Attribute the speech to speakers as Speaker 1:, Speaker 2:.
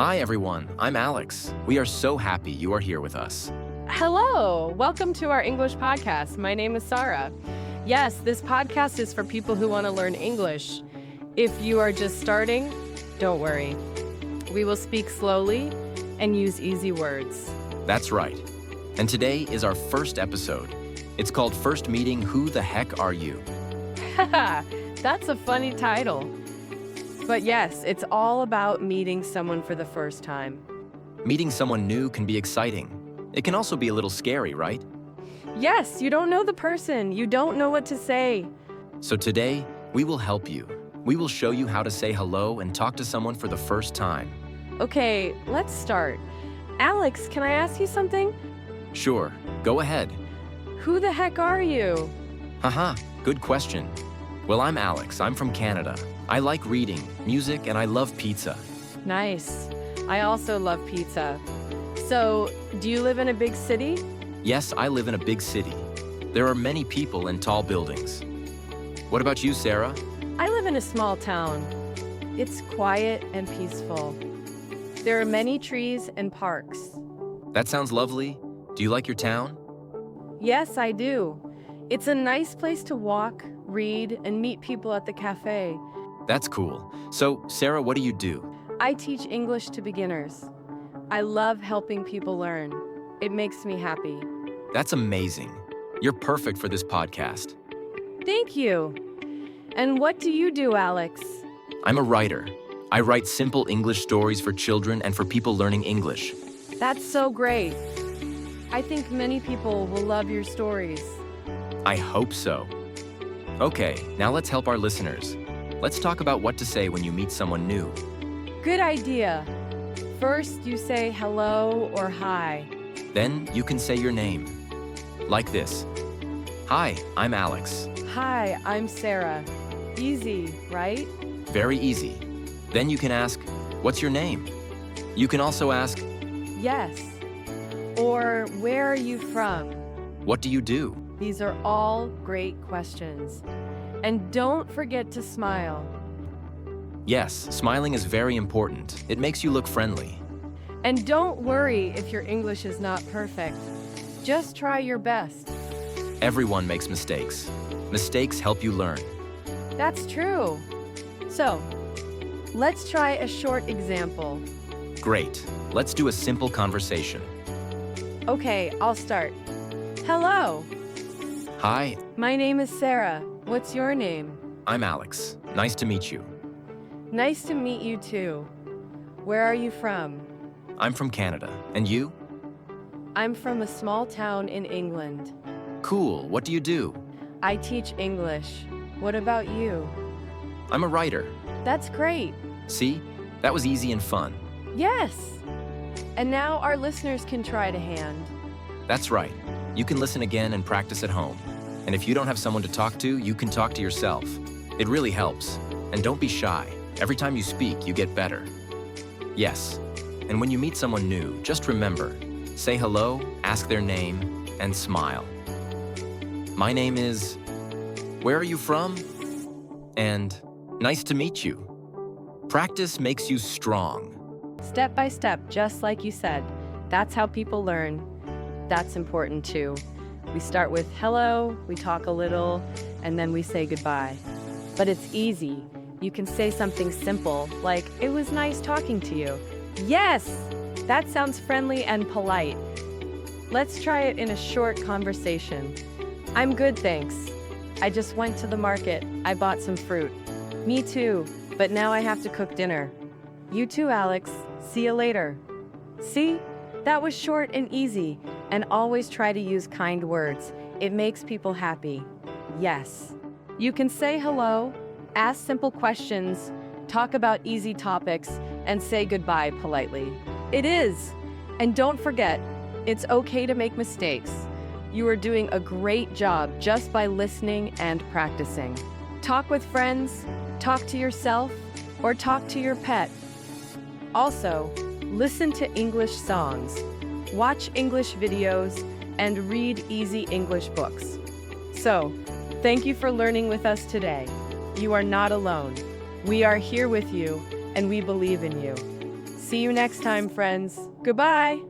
Speaker 1: Hi everyone, I'm Alex. We are so happy you are here with us.
Speaker 2: Hello, welcome to our English podcast. My name is Sara. Yes, this podcast is for people who want to learn English. If you are just starting, don't worry. We will speak slowly and use easy words.
Speaker 1: That's right. And today is our first episode. It's called First Meeting Who the Heck Are You?
Speaker 2: Haha, that's a funny title. But yes, it's all about meeting someone for the first time.
Speaker 1: Meeting someone new can be exciting. It can also be a little scary, right?
Speaker 2: Yes, you don't know the person. You don't know what to say.
Speaker 1: So today, we will help you. We will show you how to say hello and talk to someone for the first time.
Speaker 2: Okay, let's start. Alex, can I ask you something?
Speaker 1: Sure, go ahead.
Speaker 2: Who the heck are you?
Speaker 1: Haha, good question. Well, I'm Alex. I'm from Canada. I like reading, music, and I love pizza.
Speaker 2: Nice. I also love pizza. So, do you live in a big city?
Speaker 1: Yes, I live in a big city. There are many people and tall buildings. What about you, Sarah?
Speaker 2: I live in a small town. It's quiet and peaceful. There are many trees and parks.
Speaker 1: That sounds lovely. Do you like your town?
Speaker 2: Yes, I do. It's a nice place to walk, read, and meet people at the cafe.
Speaker 1: That's cool. So, Sarah, what do you do?
Speaker 2: I teach English to beginners. I love helping people learn. It makes me happy.
Speaker 1: That's amazing. You're perfect for this podcast.
Speaker 2: Thank you. And what do you do, Alex?
Speaker 1: I'm a writer. I write simple English stories for children and for people learning English.
Speaker 2: That's so great. I think many people will love your stories.
Speaker 1: I hope so. Okay, now let's help our listeners. Let's talk about what to say when you meet someone new.
Speaker 2: Good idea. First, you say hello or hi.
Speaker 1: Then you can say your name. Like this. Hi, I'm Alex.
Speaker 2: Hi, I'm Sarah. Easy, right?
Speaker 1: Very easy. Then you can ask, what's your name? You can also ask,
Speaker 2: Yes. Or where are you from?
Speaker 1: what do you do?
Speaker 2: These are all great questions. And don't forget to smile.
Speaker 1: Yes, smiling is very important. It makes you look friendly.
Speaker 2: And don't worry if your English is not perfect. Just try your best.
Speaker 1: Everyone makes mistakes. Mistakes help you learn.
Speaker 2: That's true. So, let's try a short example.
Speaker 1: Great. Let's do a simple conversation.
Speaker 2: Okay, I'll start. Hello,
Speaker 1: Hi,
Speaker 2: my name is Sarah. What's your name?
Speaker 1: I'm Alex. Nice to meet you.
Speaker 2: Nice to meet you too. Where are you from?
Speaker 1: I'm from Canada. And you?
Speaker 2: I'm from a small town in England.
Speaker 1: Cool. What do you do?
Speaker 2: I teach English. What about you?
Speaker 1: I'm a writer.
Speaker 2: That's great.
Speaker 1: See? That was easy and fun.
Speaker 2: Yes. And now our listeners can try to hand.
Speaker 1: That's right. You can listen again and practice at home. And if you don't have someone to talk to, you can talk to yourself. It really helps. And don't be shy. Every time you speak, you get better. Yes. And when you meet someone new, just remember, say hello, ask their name, and smile. My name is... Where are you from? And nice to meet you. Practice makes you strong.
Speaker 2: Step by step, just like you said. That's how people learn. That's important too. We start with hello, we talk a little, and then we say goodbye. But it's easy. You can say something simple, like, it was nice talking to you. Yes! That sounds friendly and polite. Let's try it in a short conversation. I'm good, thanks. I just went to the market. I bought some fruit. Me too, but now I have to cook dinner. You too, Alex. See you later. See? That was short and easy. And always try to use kind words. It makes people happy. Yes. You can say hello, ask simple questions, talk about easy topics, and say goodbye politely. It is. And don't forget, it's okay to make mistakes. You are doing a great job just by listening and practicing. Talk with friends, talk to yourself, or talk to your pet. Also, listen to English songs, watch English videos, and read easy English books. So, thank you for learning with us today. You are not alone. We are here with you, and we believe in you. See you next time, friends. Goodbye.